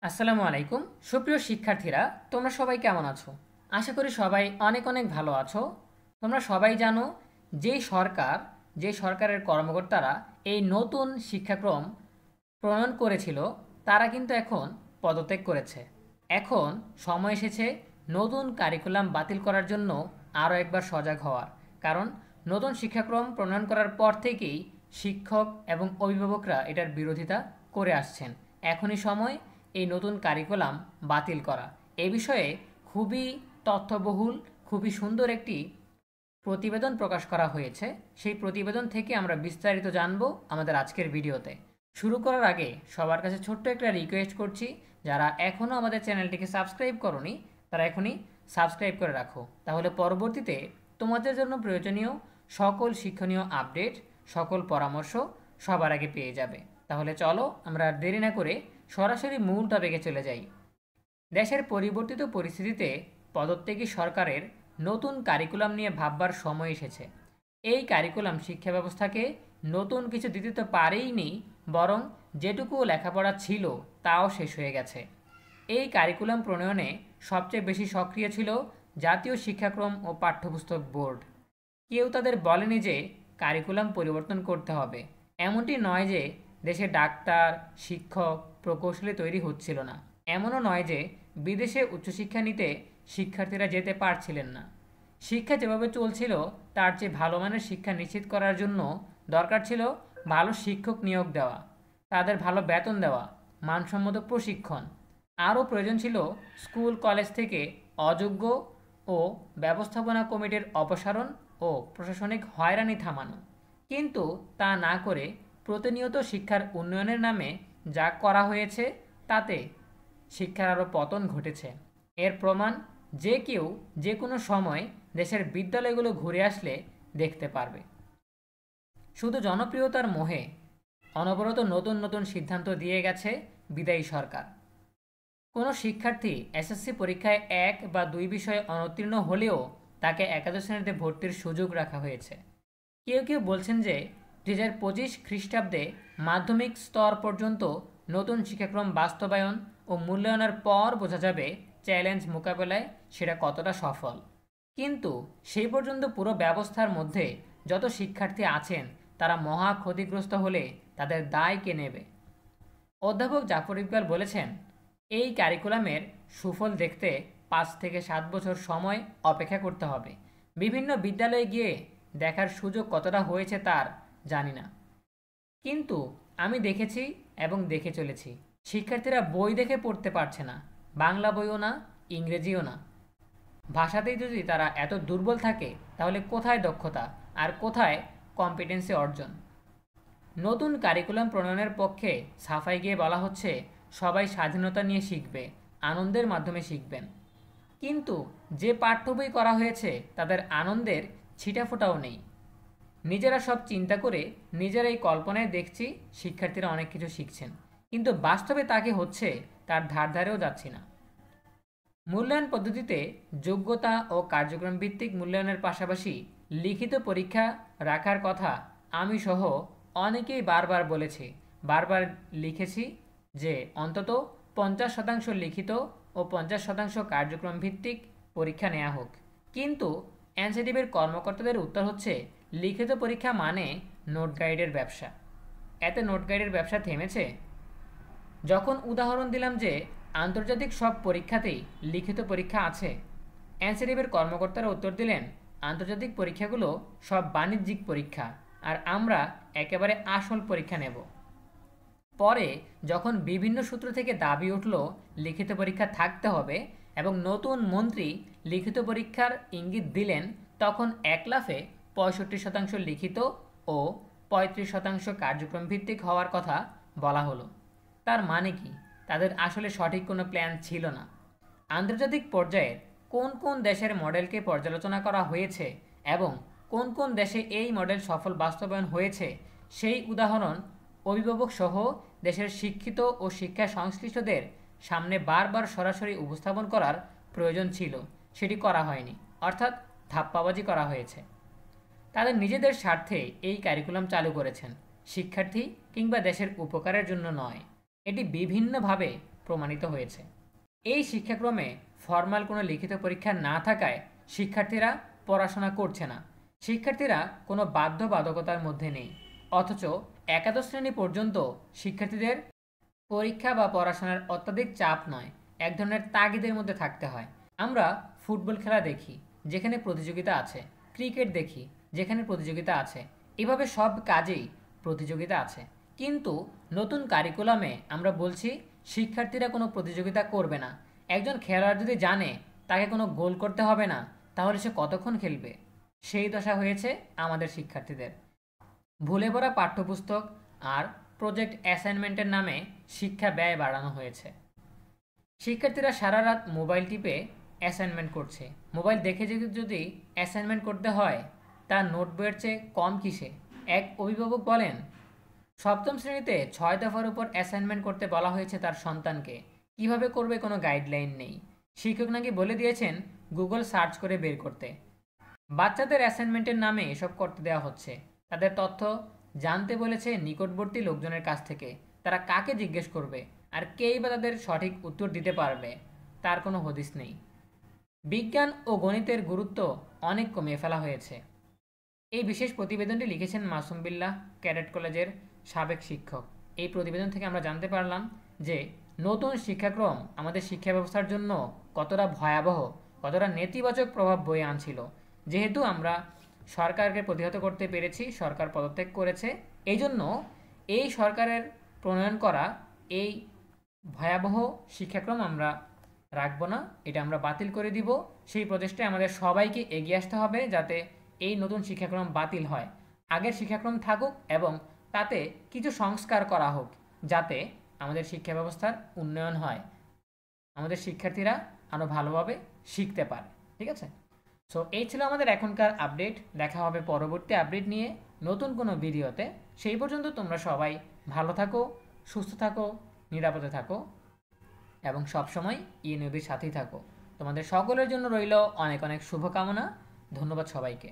আসসালামু আলাইকুম সুপ্রিয় শিক্ষার্থীরা, তোমরা সবাই কেমন আছো? আশা করি সবাই অনেক অনেক ভালো আছো। তোমরা সবাই জানো, যে সরকারের কর্মকর্তারা এই নতুন শিক্ষাক্রম প্রণয়ন করেছিল, তারা কিন্তু এখন পদত্যাগ করেছে। এখন সময় এসেছে নতুন কারিকুলাম বাতিল করার জন্য আরও একবার সজাগ হওয়ার। কারণ নতুন শিক্ষাক্রম প্রণয়ন করার পর থেকেই শিক্ষক এবং অভিভাবকরা এটার বিরোধিতা করে আসছেন। এখনই সময় এই নতুন কারিকুলাম বাতিল করা। এ বিষয়ে খুবই তথ্যবহুল, খুবই সুন্দর একটি প্রতিবেদন প্রকাশ করা হয়েছে। সেই প্রতিবেদন থেকে আমরা বিস্তারিত জানব আমাদের আজকের ভিডিওতে। শুরু করার আগে সবার কাছে ছোট্ট একটা রিকোয়েস্ট করছি, যারা এখনও আমাদের চ্যানেলটিকে সাবস্ক্রাইব করনি তারা এখনই সাবস্ক্রাইব করে রাখো। তাহলে পরবর্তীতে তোমাদের জন্য প্রয়োজনীয় সকল শিক্ষণীয় আপডেট, সকল পরামর্শ সবার আগে পেয়ে যাবে। তাহলে চলো আমরা আর দেরি না করে সরাসরি মূল টপিকে চলে যাই। দেশের পরিবর্তিত পরিস্থিতিতে পদত্যাগী সরকারের নতুন কারিকুলাম নিয়ে ভাববার সময় এসেছে। এই কারিকুলাম শিক্ষা ব্যবস্থাকে নতুন কিছু দিতে তো পারেইনি, বরং যেটুকু লেখাপড়া ছিল তাও শেষ হয়ে গেছে। এই কারিকুলাম প্রণয়নে সবচেয়ে বেশি সক্রিয় ছিল জাতীয় শিক্ষাক্রম ও পাঠ্যপুস্তক বোর্ড। কেউ তাদের বলেনি যে কারিকুলাম পরিবর্তন করতে হবে। এমনটি নয় যে দেশে ডাক্তার, শিক্ষক, প্রকৌশলী তৈরি হচ্ছিল না। এমনও নয় যে বিদেশে উচ্চশিক্ষা নিতে শিক্ষার্থীরা যেতে পারছিলেন না। শিক্ষা যেভাবে চলছিল তার চেয়ে ভালো মানের শিক্ষা নিশ্চিত করার জন্য দরকার ছিল ভালো শিক্ষক নিয়োগ দেওয়া, তাদের ভালো বেতন দেওয়া, মানসম্মত প্রশিক্ষণ। আরও প্রয়োজন ছিল স্কুল কলেজ থেকে অযোগ্য ও ব্যবস্থাপনা কমিটির অপসারণ ও প্রশাসনিক হয়রানি থামানো। কিন্তু তা না করে প্রতিনিয়ত শিক্ষার উন্নয়নের নামে যা করা হয়েছে, তাতে শিক্ষার আরও পতন ঘটেছে। এর প্রমাণ যে কেউ যে কোনো সময় দেশের বিদ্যালয়গুলো ঘুরে আসলে দেখতে পারবে। শুধু জনপ্রিয়তার মোহে অনবরত নতুন নতুন সিদ্ধান্ত দিয়ে গেছে বিদায়ী সরকার। কোনো শিক্ষার্থী এসএসসি পরীক্ষায় 1 বা 2 বিষয়ে অনুত্তীর্ণ হলেও তাকে একাদশ শ্রেণীতে ভর্তির সুযোগ রাখা হয়েছে। কেউ কেউ বলছেন যে 2025 খ্রিস্টাব্দে মাধ্যমিক স্তর পর্যন্ত নতুন শিক্ষাক্রম বাস্তবায়ন ও মূল্যায়নের পর বোঝা যাবে চ্যালেঞ্জ মোকাবেলায় সেটা কতটা সফল। কিন্তু সেই পর্যন্ত পুরো ব্যবস্থার মধ্যে যত শিক্ষার্থী আছেন তারা মহা ক্ষতিগ্রস্ত হলে তাদের দায় কে নেবে? অধ্যাপক জাফর ইকবাল বলেছেন, এই কারিকুলামের সুফল দেখতে 5 থেকে 7 বছর সময় অপেক্ষা করতে হবে। বিভিন্ন বিদ্যালয়ে গিয়ে দেখার সুযোগ কতটা হয়েছে তার জানি না, কিন্তু আমি দেখেছি এবং দেখে চলেছি শিক্ষার্থীরা বই দেখে পড়তে পারছে না, বাংলা বইও না, ইংরেজিও না। ভাষাতেই যদি তারা এত দুর্বল থাকে, তাহলে কোথায় দক্ষতা আর কোথায় কম্পিটেন্সি অর্জন? নতুন কারিকুলাম প্রণয়নের পক্ষে সাফাই গিয়ে বলা হচ্ছে সবাই স্বাধীনতা নিয়ে শিখবে, আনন্দের মাধ্যমে শিখবেন। কিন্তু যে পাঠ্য বই করা হয়েছে তাদের আনন্দের ছিটাফোঁটাও নেই। নিজেরা সব চিন্তা করে নিজেরাই কল্পনায় দেখছি শিক্ষার্থীরা অনেক কিছু শিখছেন, কিন্তু বাস্তবে তাকে হচ্ছে তার ধারেও যাচ্ছি না। মূল্যায়ন পদ্ধতিতে যোগ্যতা ও কার্যক্রম ভিত্তিক মূল্যায়নের পাশাপাশি লিখিত পরীক্ষা রাখার কথা আমি সহ অনেকেই বারবার বলেছি, বারবার লিখেছি যে অন্তত 50% লিখিত ও 50% কার্যক্রম ভিত্তিক পরীক্ষা নেওয়া হোক। কিন্তু এনসিটিবির কর্মকর্তাদের উত্তর হচ্ছে লিখিত পরীক্ষা মানে নোট গাইডের ব্যবসা। এতে নোট গাইডের ব্যবসা থেমেছে? যখন উদাহরণ দিলাম যে আন্তর্জাতিক সব পরীক্ষাতেই লিখিত পরীক্ষা আছে, এনসিটিবির কর্মকর্তারা উত্তর দিলেন আন্তর্জাতিক পরীক্ষাগুলো সব বাণিজ্যিক পরীক্ষা, আর আমরা একেবারে আসল পরীক্ষা নেব। পরে যখন বিভিন্ন সূত্র থেকে দাবি উঠল লিখিত পরীক্ষা থাকতে হবে এবং নতুন মন্ত্রী লিখিত পরীক্ষার ইঙ্গিত দিলেন, তখন এক লাফে 65% লিখিত ও 35% কার্যক্রম ভিত্তিক হওয়ার কথা বলা হলো। তার মানে কি তাদের আসলে সঠিক কোনো প্ল্যান ছিল না? আন্তর্জাতিক পর্যায়ে কোন কোন দেশের মডেলকে পর্যালোচনা করা হয়েছে এবং কোন কোন দেশে এই মডেল সফল বাস্তবায়ন হয়েছে, সেই উদাহরণ অভিভাবক সহ দেশের শিক্ষিত ও শিক্ষা সংশ্লিষ্টদের সামনে বারবার সরাসরি উপস্থাপন করার প্রয়োজন ছিল। সেটি করা হয়নি, অর্থাৎ ধাপ্পাবাজি করা হয়েছে। তাদের নিজেদের স্বার্থে এই কারিকুলাম চালু করেছেন, শিক্ষার্থী কিংবা দেশের উপকারের জন্য নয়। এটি বিভিন্নভাবে প্রমাণিত হয়েছে। এই শিক্ষাক্রমে ফরমাল কোনো লিখিত পরীক্ষা না থাকায় শিক্ষার্থীরা পড়াশোনা করছে না, শিক্ষার্থীরা কোনো বাধ্যবাধকতার মধ্যে নেই। অথচ একাদশ শ্রেণী পর্যন্ত শিক্ষার্থীদের পরীক্ষা বা পড়াশোনার অত্যাধিক চাপ নয়, এক ধরনের তাগিদের মধ্যে থাকতে হয়। আমরা ফুটবল খেলা দেখি যেখানে প্রতিযোগিতা আছে, ক্রিকেট দেখি যেখানে প্রতিযোগিতা আছে, এভাবে সব কাজেই প্রতিযোগিতা আছে। কিন্তু নতুন কারিকুলামে আমরা বলছি শিক্ষার্থীরা কোনো প্রতিযোগিতা করবে না। একজন খেলোয়াড় যদি জানে তাকে কোনো গোল করতে হবে না, তাহলে সে কতক্ষণ খেলবে? সেই দশা হয়েছে আমাদের শিক্ষার্থীদের। ভুলে পড়া পাঠ্যপুস্তক আর প্রজেক্ট অ্যাসাইনমেন্টের নামে শিক্ষা ব্যয় বাড়ানো হয়েছে। শিক্ষার্থীরা সারা রাত মোবাইল টিপে অ্যাসাইনমেন্ট করছে। মোবাইল দেখে যদি অ্যাসাইনমেন্ট করতে হয়, তার নোট বইয়ের চেয়ে কম কিসে? এক অভিভাবক বলেন, সপ্তম শ্রেণীতে 6 দফার উপর অ্যাসাইনমেন্ট করতে বলা হয়েছে তার সন্তানকে, কিভাবে করবে কোনো গাইডলাইন নেই। শিক্ষক নাকি বলে দিয়েছেন গুগল সার্চ করে বের করতে। বাচ্চাদের অ্যাসাইনমেন্টের নামে এসব করতে দেওয়া হচ্ছে। তাদের তথ্য জানতে বলেছে নিকটবর্তী লোকজনের কাছ থেকে। তারা কাকে জিজ্ঞেস করবে আর কেই বা তাদের সঠিক উত্তর দিতে পারবে, তার কোনো হদিস নেই। বিজ্ঞান ও গণিতের গুরুত্ব অনেক কমিয়ে ফেলা হয়েছে। এই বিশেষ প্রতিবেদনটি লিখেছেন মাসুম বিল্লাহ, ক্যাডেট কলেজের সাবেক শিক্ষক। এই প্রতিবেদন থেকে আমরা জানতে পারলাম যে নতুন শিক্ষাক্রম আমাদের শিক্ষা ব্যবস্থার জন্য কতটা ভয়াবহ, কতটা নেতিবাচক প্রভাব বয়ে আনছিল। যেহেতু আমরা সরকারকে প্রতিহত করতে পেরেছি, সরকার পদত্যাগ করেছে, এই জন্য এই সরকারের প্রণয়ন করা এই ভয়াবহ শিক্ষাক্রম আমরা রাখবো না, এটা আমরা বাতিল করে দিব। সেই প্রচেষ্টায় আমাদের সবাইকে এগিয়ে আসতে হবে যাতে এই নতুন শিক্ষাক্রম বাতিল হয়, আগের শিক্ষাক্রম থাকুক এবং তাতে কিছু সংস্কার করা হোক যাতে আমাদের শিক্ষা ব্যবস্থার উন্নয়ন হয়, আমাদের শিক্ষার্থীরা আরও ভালোভাবে শিখতে পারে। ঠিক আছে? সো এই ছিল আমাদের এখনকার আপডেট। দেখা হবে পরবর্তী আপডেট নিয়ে নতুন কোনো ভিডিওতে। সেই পর্যন্ত তোমরা সবাই ভালো থাকো, সুস্থ থাকো, নিরাপদে থাকো এবং সবসময় ইউনিবির সাথেই থাকো। তোমাদের সকলের জন্য রইল অনেক অনেক শুভকামনা। ধন্যবাদ সবাইকে।